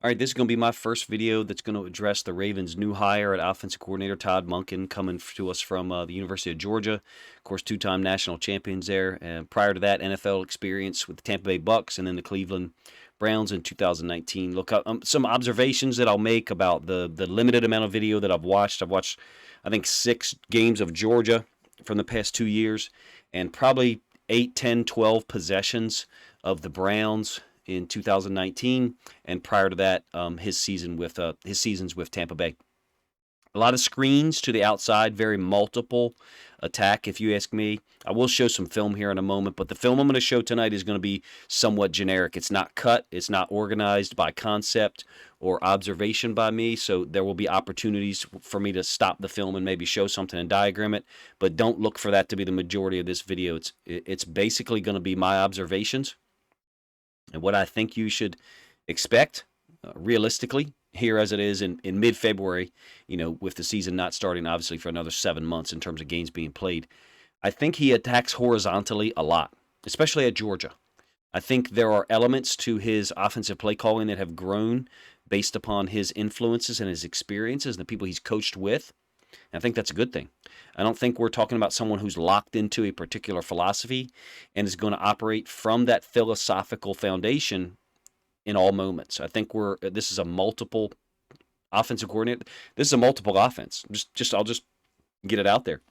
All right, this is going to be my first video that's going to address the Ravens' new hire at offensive coordinator Todd Monken, coming to us from the University of Georgia. Of course, two-time national champions there. And prior to that, NFL experience with the Tampa Bay Bucks and then the Cleveland Browns in 2019. Look, some observations that I'll make about the limited amount of video that I've watched. I've watched, I think, 6 games of Georgia from the past 2 years, and probably 8, 10, 12 possessions of the Browns in 2019, and prior to that, his seasons with Tampa Bay. A lot of screens to the outside, very multiple attack, if you ask me. I will show some film here in a moment, but the film I'm going to show tonight is going to be somewhat generic. It's not cut, it's not organized by concept or observation by me, so there will be opportunities for me to stop the film and maybe show something and diagram it, but don't look for that to be the majority of this video. It's basically going to be my observations and what I think you should expect realistically here as it is in mid-February, with the season not starting obviously for another 7 months in terms of games being played. I think he attacks horizontally a lot, especially at Georgia. I think there are elements to his offensive play calling that have grown based upon his influences and his experiences and the people he's coached with. And I think that's a good thing. I don't think we're talking about someone who's locked into a particular philosophy and is going to operate from that philosophical foundation in all moments. I think this is a multiple offensive coordinator. This is a multiple offense. I'll just get it out there.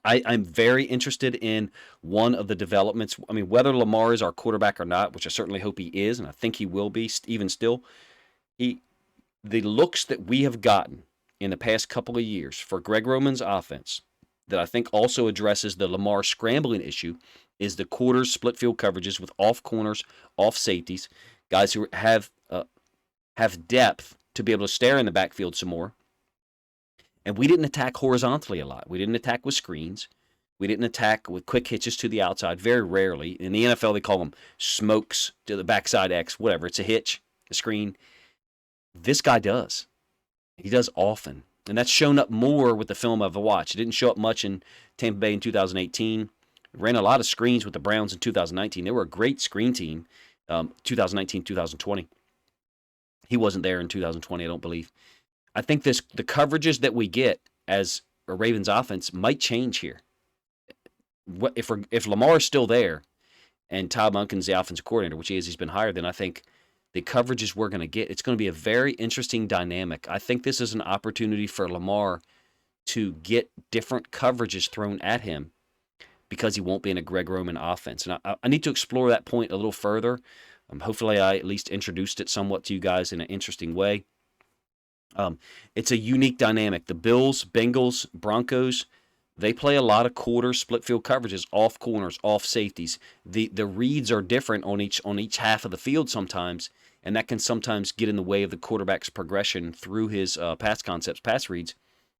I'm very interested in one of the developments. I mean, whether Lamar is our quarterback or not, which I certainly hope he is, and I think he will be even still, the looks that we have gotten in the past couple of years for Greg Roman's offense that I think also addresses the Lamar scrambling issue is the quarters, split field coverages with off corners, off safeties, guys who have depth to be able to stare in the backfield some more. And we didn't attack horizontally a lot. We didn't attack with screens. We didn't attack with quick hitches to the outside, very rarely. In the NFL, they call them smokes to the backside X, whatever. It's a hitch, a screen. This guy does. He does often. And that's shown up more with the film I've watched. It didn't show up much in Tampa Bay in 2018. Ran a lot of screens with the Browns in 2019. They were a great screen team, 2019, 2020. He wasn't there in 2020, I don't believe. I think the coverages that we get as a Ravens offense might change here. If Lamar is still there and Todd Monken's the offensive coordinator, which he is, he's been hired, then I think the coverages we're going to get, it's going to be a very interesting dynamic. I think this is an opportunity for Lamar to get different coverages thrown at him because he won't be in a Greg Roman offense. And I need to explore that point a little further. Hopefully I at least introduced it somewhat to you guys in an interesting way. It's a unique dynamic. The Bills, Bengals, Broncos, they play a lot of quarter split field coverages, off corners, off safeties. The reads are different on each half of the field sometimes, and that can sometimes get in the way of the quarterback's progression through his pass concepts, pass reads.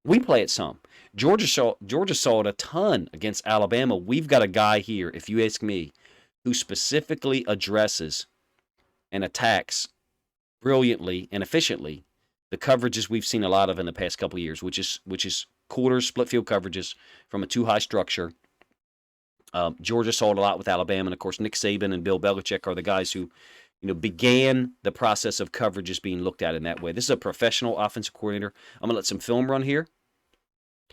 We play it some. Georgia saw it a ton against Alabama. We've got a guy here, if you ask me, who specifically addresses and attacks brilliantly and efficiently the coverages we've seen a lot of in the past couple of years, which is quarters, split field coverages from a too high structure. Georgia saw it a lot with Alabama, and of course Nick Saban and Bill Belichick are the guys who, began the process of coverages being looked at in that way. This is a professional offensive coordinator. I'm gonna let some film run here,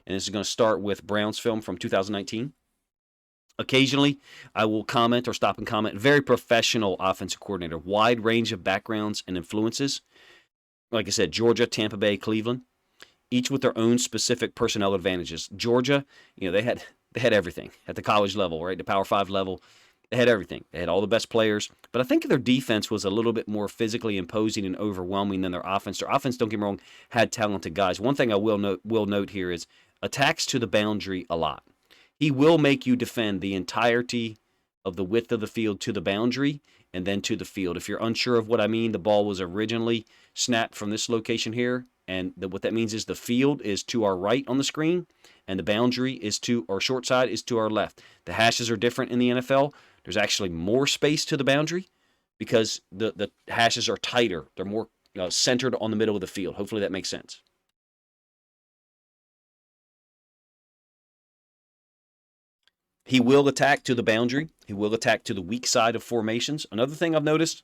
and this is going to start with Browns film from 2019. Occasionally, I will comment or stop and comment. Very professional offensive coordinator, wide range of backgrounds and influences. Like I said, Georgia, Tampa Bay, Cleveland, each with their own specific personnel advantages. Georgia, they had everything at the college level, right? The Power 5 level. They had everything. They had all the best players. But I think their defense was a little bit more physically imposing and overwhelming than their offense. Their offense, don't get me wrong, had talented guys. One thing I will note here is attacks to the boundary a lot. He will make you defend the entirety of the width of the field to the boundary and then to the field. If you're unsure of what I mean, the ball was originally snapped from this location here, and what that means is the field is to our right on the screen, and the boundary is to, or short side is to our left. The hashes are different in the NFL. There's actually more space to the boundary because the hashes are tighter. They're more centered on the middle of the field. Hopefully that makes sense. He will attack to the boundary. He will attack to the weak side of formations. Another thing I've noticed,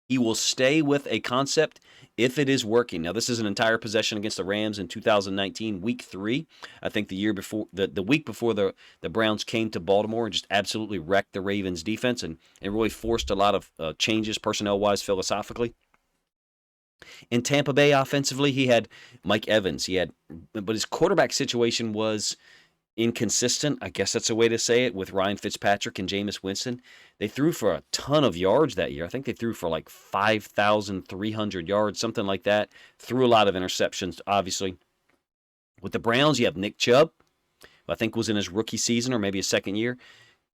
He will stay with a concept if it is working. Now, this is an entire possession against the Rams in 2019, week 3. I think the year before, the week before the Browns came to Baltimore and just absolutely wrecked the Ravens defense and really forced a lot of changes personnel-wise, philosophically. In Tampa Bay offensively, he had Mike Evans. But his quarterback situation was inconsistent. I guess that's a way to say it, with Ryan Fitzpatrick and Jameis Winston. They threw for a ton of yards that year. I think they threw for like 5,300 yards, something like that. Threw a lot of interceptions, obviously. With the Browns, you have Nick Chubb, who I think was in his rookie season or maybe his second year.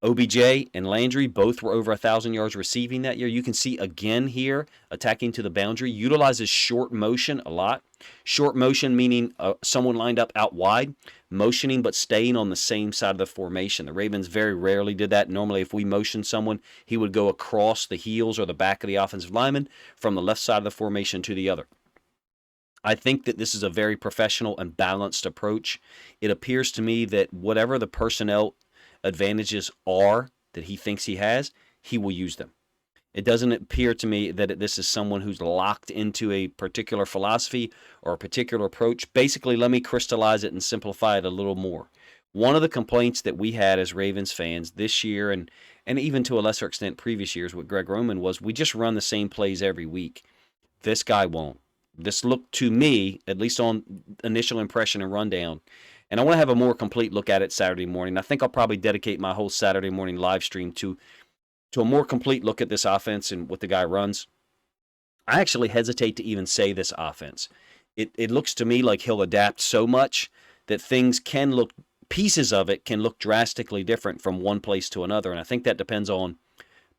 OBJ and Landry both were over 1,000 yards receiving that year. You can see again here, attacking to the boundary, utilizes short motion a lot. Short motion meaning someone lined up out wide, motioning but staying on the same side of the formation. The Ravens very rarely did that. Normally, if we motioned someone, he would go across the heels or the back of the offensive lineman from the left side of the formation to the other. I think that this is a very professional and balanced approach. It appears to me that whatever the personnel advantages are that he thinks he has, he will use them. It doesn't appear to me that this is someone who's locked into a particular philosophy or a particular approach. Basically, let me crystallize it and simplify it a little more. One of the complaints that we had as Ravens fans this year and even to a lesser extent previous years with Greg Roman was we just run the same plays every week. This guy won't. This looked to me, at least on initial impression and rundown, and I want to have a more complete look at it Saturday morning. I think I'll probably dedicate my whole Saturday morning live stream to a more complete look at this offense and what the guy runs. I actually hesitate to even say this offense. It looks to me like he'll adapt so much that pieces of it can look drastically different from one place to another, and I think that depends on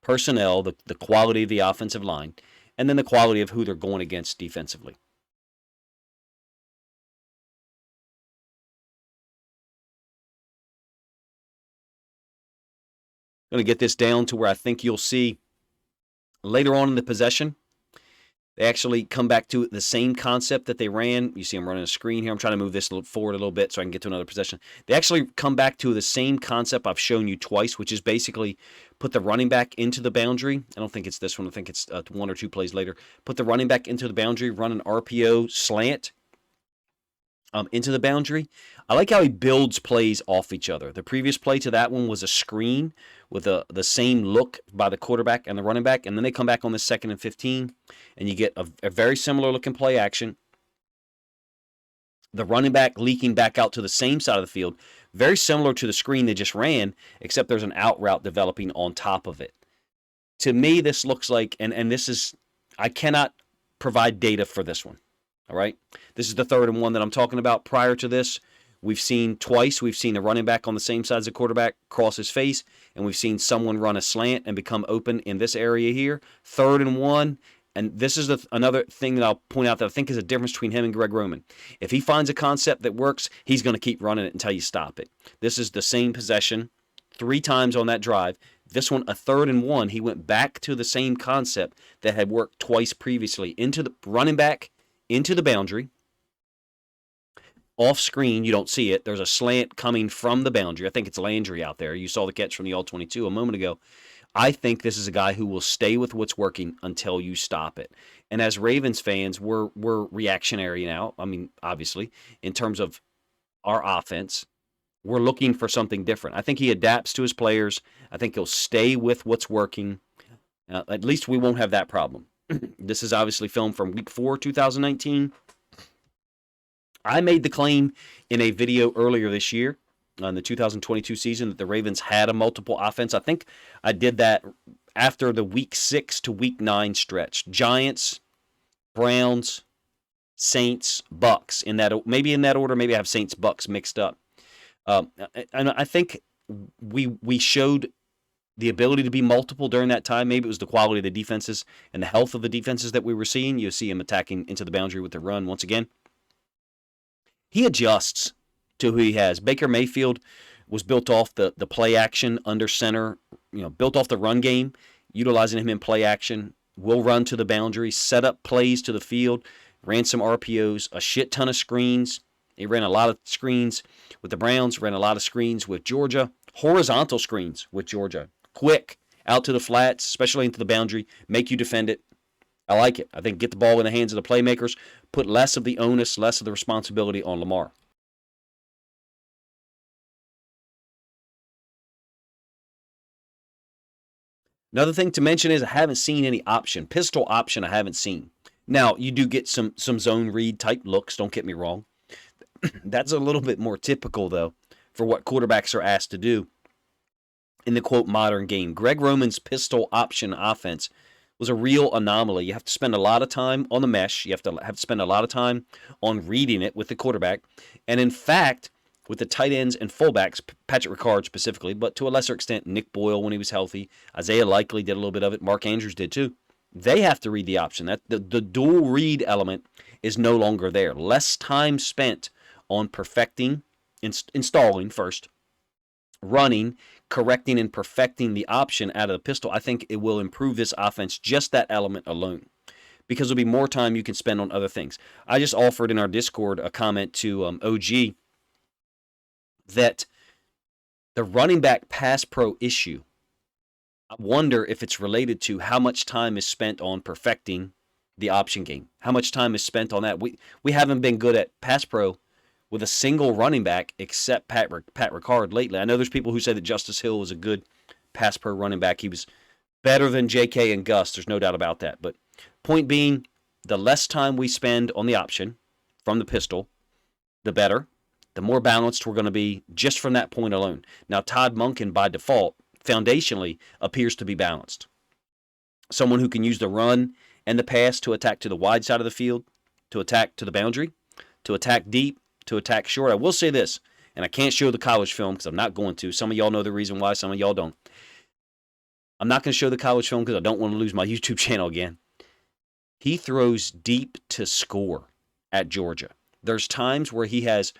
personnel, the quality of the offensive line, and then the quality of who they're going against defensively. Going to get this down to where I think you'll see later on in the possession, they actually come back to the same concept that they ran. You see I'm running a screen here. I'm trying to move this forward a little bit so I can get to another possession. They actually come back to the same concept I've shown you twice, which is basically put the running back into the boundary. I don't think it's this one. I think it's one or two plays later. Put the running back into the boundary, run an RPO slant into the boundary. I like how he builds plays off each other. The previous play to that one was a screen with the same look by the quarterback and the running back, and then they come back on the 2nd and 15, and you get a very similar looking play action. The running back leaking back out to the same side of the field, very similar to the screen they just ran, except there's an out route developing on top of it. To me, this looks like, and this is, I cannot provide data for this one. All right, this is the 3rd and 1 that I'm talking about. Prior to this, we've seen the running back on the same side as the quarterback cross his face, and we've seen someone run a slant and become open in this area here. 3rd and 1, and this is another thing that I'll point out that I think is a difference between him and Greg Roman. If he finds a concept that works, he's going to keep running it until you stop it. This is the same possession 3 times on that drive. This one, a 3rd and 1, he went back to the same concept that had worked twice previously, into the running back, into the boundary. Off screen, you don't see it. There's a slant coming from the boundary. I think it's Landry out there. You saw the catch from the All-22 a moment ago. I think this is a guy who will stay with what's working until you stop it. And as Ravens fans, we're reactionary now. I mean, obviously, in terms of our offense, we're looking for something different. I think he adapts to his players. I think he'll stay with what's working. At least we won't have that problem. This is obviously filmed from week 4, 2019. I made the claim in a video earlier this year on the 2022 season that the Ravens had a multiple offense. I think I did that after the week 6 to week 9 stretch. Giants, Browns, Saints, Bucks, maybe in that order. Maybe I have Saints, Bucks mixed up. And I think we showed the ability to be multiple during that time. Maybe it was the quality of the defenses and the health of the defenses that we were seeing. You see him attacking into the boundary with the run once again. He adjusts to who he has. Baker Mayfield was built off the play action under center, built off the run game, utilizing him in play action. Will run to the boundary, set up plays to the field, ran some RPOs, a shit ton of screens. He ran a lot of screens with the Browns, ran a lot of screens with Georgia, horizontal screens with Georgia. Quick, out to the flats, especially into the boundary, make you defend it. I like it. I think get the ball in the hands of the playmakers, put less of the onus, less of the responsibility on Lamar. Another thing to mention is I haven't seen any option. Pistol option I haven't seen. Now, you do get some zone read type looks, don't get me wrong. That's a little bit more typical, though, for what quarterbacks are asked to do in the, quote, modern game. Greg Roman's pistol option offense was a real anomaly. You have to spend a lot of time on the mesh. You have to spend a lot of time on reading it with the quarterback. And in fact, with the tight ends and fullbacks, Patrick Ricard specifically, but to a lesser extent, Nick Boyle when he was healthy, Isaiah Likely did a little bit of it, Mark Andrews did too. They have to read the option. That the dual read element is no longer there. Less time spent on perfecting, installing first, running, correcting, and perfecting the option out of the pistol. I think it will improve this offense, just that element alone, because there'll be more time you can spend on other things. I just offered in our Discord a comment to OG that the running back pass pro issue, I wonder if it's related to how much time is spent on perfecting the option game. How much time is spent on that? We haven't been good at pass pro with a single running back except Pat Ricard lately. I know there's people who say that Justice Hill was a good pass pro running back. He was better than JK and Gus. There's no doubt about that. But point being, the less time we spend on the option from the pistol, the better. The more balanced we're going to be just from that point alone. Now, Todd Monken, by default, foundationally appears to be balanced. Someone who can use the run and the pass to attack to the wide side of the field, to attack to the boundary, to attack deep, to attack short. I will say this, and I can't show the college film because I'm not going to. Some of y'all know the reason why, some of y'all don't. I'm not going to show the college film because I don't want to lose my YouTube channel again. He throws deep to score at Georgia. There's times where he has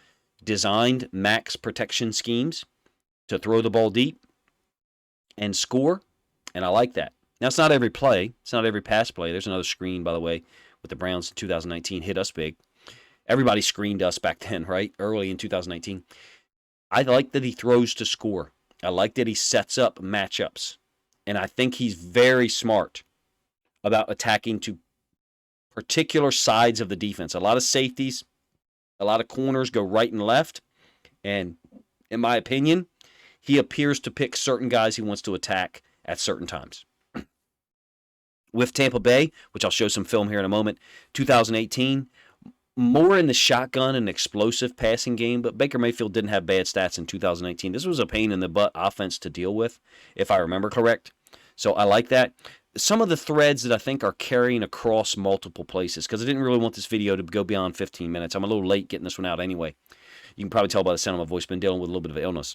designed max protection schemes to throw the ball deep and score, and I like that. Now, it's not every play. It's not every pass play. There's another screen, by the way, with the Browns in 2019. Hit us big. Everybody screened us back then, right? Early in 2019. I like that he throws to score. I like that he sets up matchups. And I think he's very smart about attacking to particular sides of the defense. A lot of safeties, a lot of corners go right and left. And in my opinion, he appears to pick certain guys he wants to attack at certain times. With Tampa Bay, which I'll show some film here in a moment, 2018, more in the shotgun and explosive passing game, but Baker Mayfield didn't have bad stats in 2019. This was a pain in the butt offense to deal with, if I remember correct. So I like that. Some of the threads that I think are carrying across multiple places, because I didn't really want this video to go beyond 15 minutes. I'm a little late getting this one out anyway. You can probably tell by the sound of my voice, been dealing with a little bit of illness.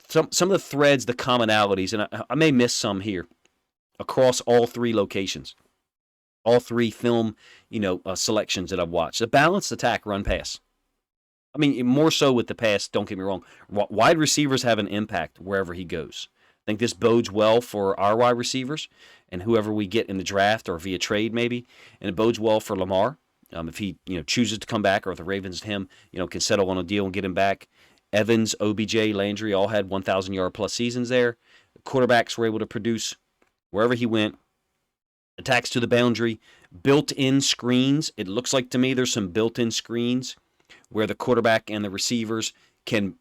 Some of the threads, the commonalities, and I may miss some here, across all three locations. All three film, selections that I've watched. The balanced attack, run, pass. I mean, more so with the pass, don't get me wrong. Wide receivers have an impact wherever he goes. I think this bodes well for our wide receivers and whoever we get in the draft or via trade maybe. And it bodes well for Lamar if he chooses to come back, or if the Ravens and him can settle on a deal and get him back. Evans, OBJ, Landry all had 1,000-yard plus seasons there. The quarterbacks were able to produce wherever he went. Attacks to the boundary, built-in screens. It looks like to me there's some built-in screens where the quarterback and the receivers can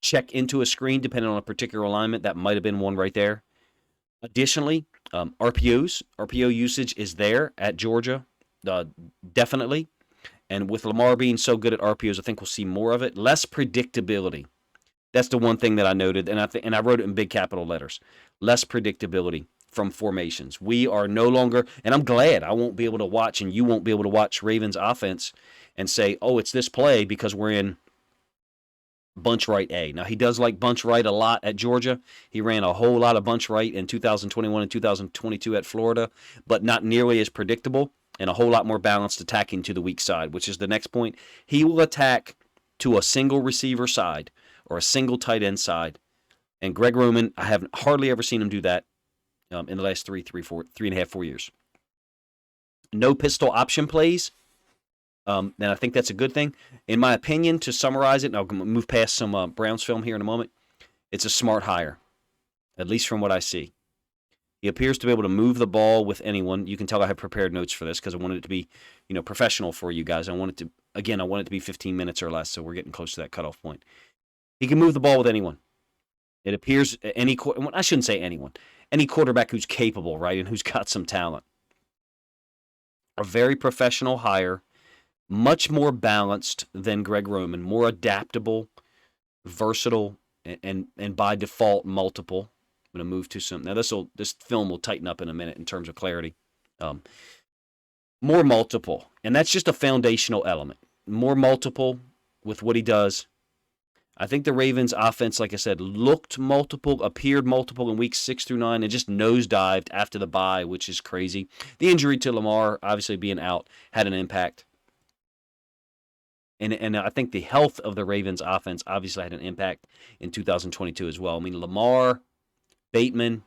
check into a screen depending on a particular alignment. That might have been one right there. Additionally, RPO usage is there at Georgia, definitely. And with Lamar being so good at RPOs, I think we'll see more of it. Less predictability. That's the one thing that I noted, and I wrote it in big capital letters. Less predictability from formations. We are no longer, and I'm glad I won't be able to watch, and you won't be able to watch Ravens offense and say, oh, it's this play because we're in bunch right A. Now, he does like bunch right a lot at Georgia. He ran a whole lot of bunch right in 2021 and 2022 at Florida, but not nearly as predictable and a whole lot more balanced attacking to the weak side, which is the next point. He will attack to a single receiver side or a single tight end side. And Greg Roman, I haven't hardly ever seen him do that in the last 3.5, 4 years. No pistol option plays. And I think that's a good thing. In my opinion, to summarize it, and I'll move past some Browns film here in a moment, it's a smart hire, at least from what I see. He appears to be able to move the ball with anyone. You can tell I have prepared notes for this because I wanted it to be, professional for you guys. I want it to be 15 minutes or less, so we're getting close to that cutoff point. He can move the ball with anyone. It appears I shouldn't say anyone, any quarterback who's capable, right, and who's got some talent. A very professional hire, much more balanced than Greg Roman, more adaptable, versatile, and by default multiple. I'm going to move to some. Now this film will tighten up in a minute in terms of clarity. More multiple, and that's just a foundational element. More multiple with what he does. I think the Ravens offense, like I said, looked multiple, appeared multiple in weeks 6 through 9, and just nosedived after the bye, which is crazy. The injury to Lamar, obviously being out, had an impact. And I think the health of the Ravens offense obviously had an impact in 2022 as well. I mean, Lamar, Bateman,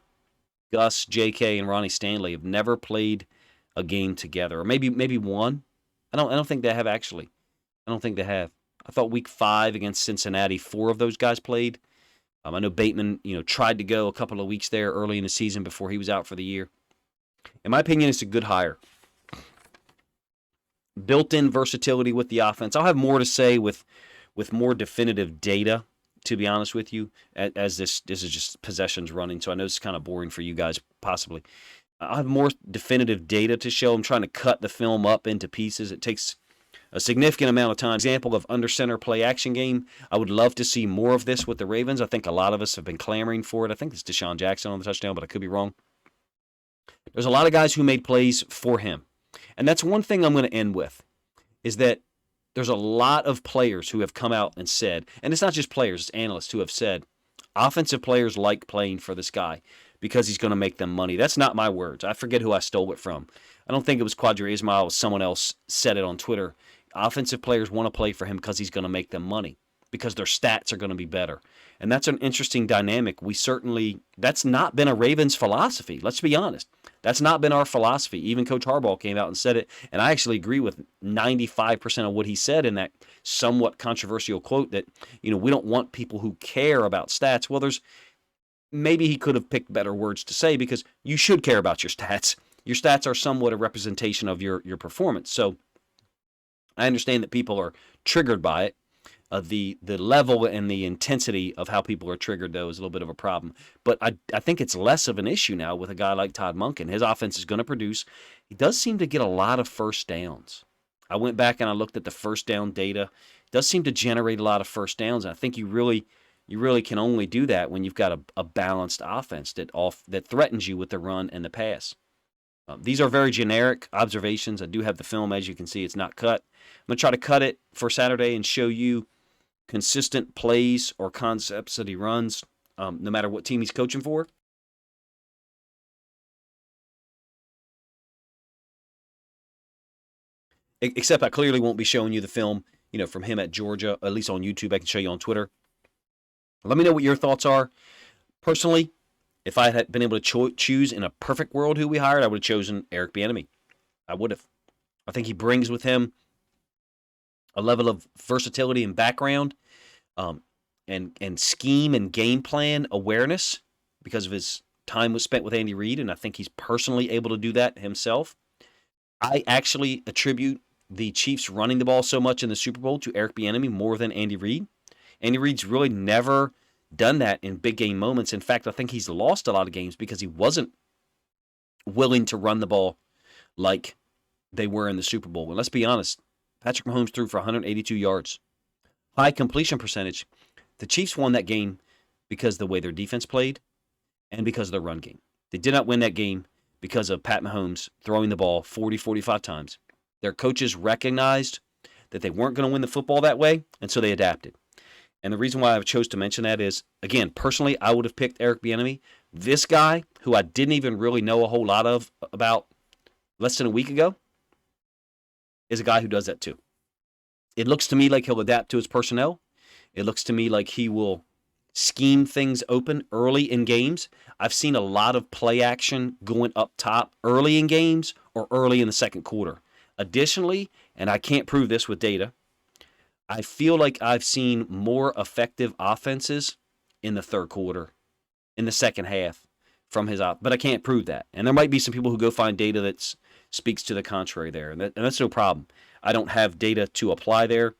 Gus, J.K., and Ronnie Stanley have never played a game together, or maybe one. I don't think they have actually. I don't think they have. I thought week 5 against Cincinnati, 4 of those guys played. I know Bateman, tried to go a couple of weeks there early in the season before he was out for the year. In my opinion, it's a good hire. Built-in versatility with the offense. I'll have more to say with more definitive data, to be honest with you, as this is just possessions running, so I know it's kind of boring for you guys, possibly. I'll have more definitive data to show. I'm trying to cut the film up into pieces. It takes a significant amount of time. Example of under center play action game. I would love to see more of this with the Ravens. I think a lot of us have been clamoring for it. I think it's Deshaun Jackson on the touchdown, but I could be wrong. There's a lot of guys who made plays for him. And that's one thing I'm going to end with, is that there's a lot of players who have come out and said, and it's not just players, it's analysts who have said, offensive players like playing for this guy because he's going to make them money. That's not my words. I forget who I stole it from. I don't think it was Quadri Ismail. Someone else said it on Twitter. Offensive players want to play for him because he's going to make them money, because their stats are going to be better. And that's an interesting dynamic. That's not been a Ravens philosophy. Let's be honest. That's not been our philosophy. Even Coach Harbaugh came out and said it, and I actually agree with 95% of what he said in that somewhat controversial quote that, we don't want people who care about stats. Well, maybe he could have picked better words to say, because you should care about your stats. Your stats are somewhat a representation of your performance. So I understand that people are triggered by it. The level and the intensity of how people are triggered, though, is a little bit of a problem. But I think it's less of an issue now with a guy like Todd Monken. His offense is going to produce. He does seem to get a lot of first downs. I went back and I looked at the first down data. It does seem to generate a lot of first downs. And I think you really can only do that when you've got a balanced offense that threatens you with the run and the pass. These are very generic observations. I do have the film, as you can see. It's not cut. I'm going to try to cut it for Saturday and show you consistent plays or concepts that he runs, no matter what team he's coaching for. Except I clearly won't be showing you the film, from him at Georgia, at least on YouTube. I can show you on Twitter. Let me know what your thoughts are. Personally, if I had been able to choose in a perfect world who we hired, I would have chosen Eric Bieniemy. I would have. I think he brings with him a level of versatility and background, and scheme and game plan awareness because of his time was spent with Andy Reid, and I think he's personally able to do that himself. I actually attribute the Chiefs running the ball so much in the Super Bowl to Eric Bieniemy more than Andy Reid. Andy Reid's really never done that in big game moments. In fact, I think he's lost a lot of games because he wasn't willing to run the ball like they were in the Super Bowl. And let's be honest, Patrick Mahomes threw for 182 yards. High completion percentage. The Chiefs won that game because of the way their defense played and because of their run game. They did not win that game because of Pat Mahomes throwing the ball 40, 45 times. Their coaches recognized that they weren't going to win the football that way, and so they adapted. And the reason why I chose to mention that is, again, personally, I would have picked Eric Bieniemy. This guy, who I didn't even really know a whole lot of about less than a week ago, is a guy who does that too. It looks to me like he'll adapt to his personnel. It looks to me like he will scheme things open early in games. I've seen a lot of play action going up top early in games or early in the second quarter. Additionally, and I can't prove this with data, I feel like I've seen more effective offenses in the third quarter, in the second half, from his op, but I can't prove that. And there might be some people who go find data that speaks to the contrary there, and that's no problem. I don't have data to apply there.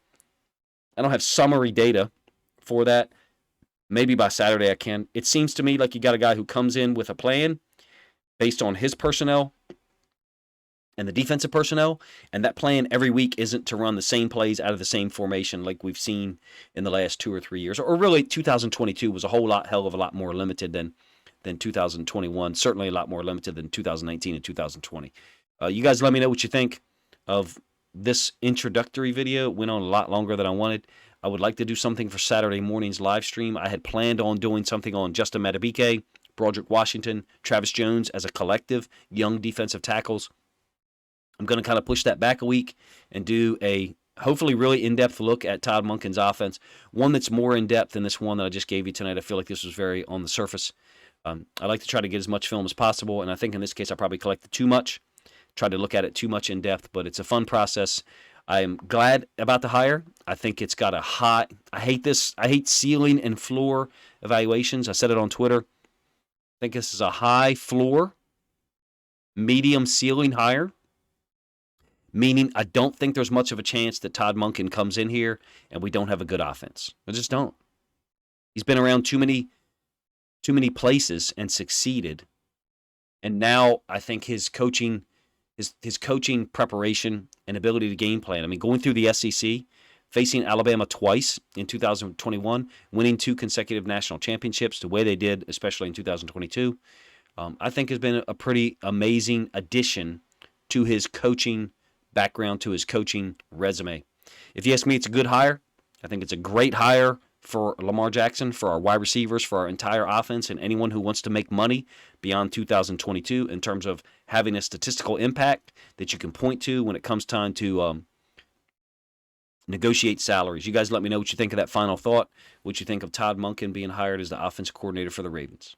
I don't have summary data for that. Maybe by Saturday I can. It seems to me like you got a guy who comes in with a plan based on his personnel and the defensive personnel, and that plan every week isn't to run the same plays out of the same formation like we've seen in the last 2 or 3 years. Or really, 2022 was a hell of a lot more limited than 2021. Certainly a lot more limited than 2019 and 2020. You guys let me know what you think of this introductory video. It went on a lot longer than I wanted. I would like to do something for Saturday morning's live stream. I had planned on doing something on Justin Madubuike, Broderick Washington, Travis Jones as a collective, young defensive tackles. I'm going to kind of push that back a week and do a hopefully really in-depth look at Todd Monken's offense, one that's more in-depth than this one that I just gave you tonight. I feel like this was very on the surface. I like to try to get as much film as possible, and I think in this case I probably collected too much, tried to look at it too much in depth, but it's a fun process. I am glad about the hire. I think it's got a high. I hate ceiling and floor evaluations. I said it on Twitter. I think this is a high floor, medium ceiling hire, meaning I don't think there's much of a chance that Todd Monken comes in here and we don't have a good offense. I just don't. He's been around too many places and succeeded. And now I think his coaching preparation and ability to game plan. I mean, going through the SEC, facing Alabama twice in 2021, winning 2 consecutive national championships the way they did, especially in 2022, I think has been a pretty amazing addition to his coaching background, to his coaching resume. If you ask me, it's a good hire. I think it's a great hire for Lamar Jackson, for our wide receivers, for our entire offense, and anyone who wants to make money beyond 2022 in terms of having a statistical impact that you can point to when it comes time to negotiate salaries. You guys let me know what you think of that final thought, what you think of Todd Monken being hired as the offensive coordinator for the Ravens.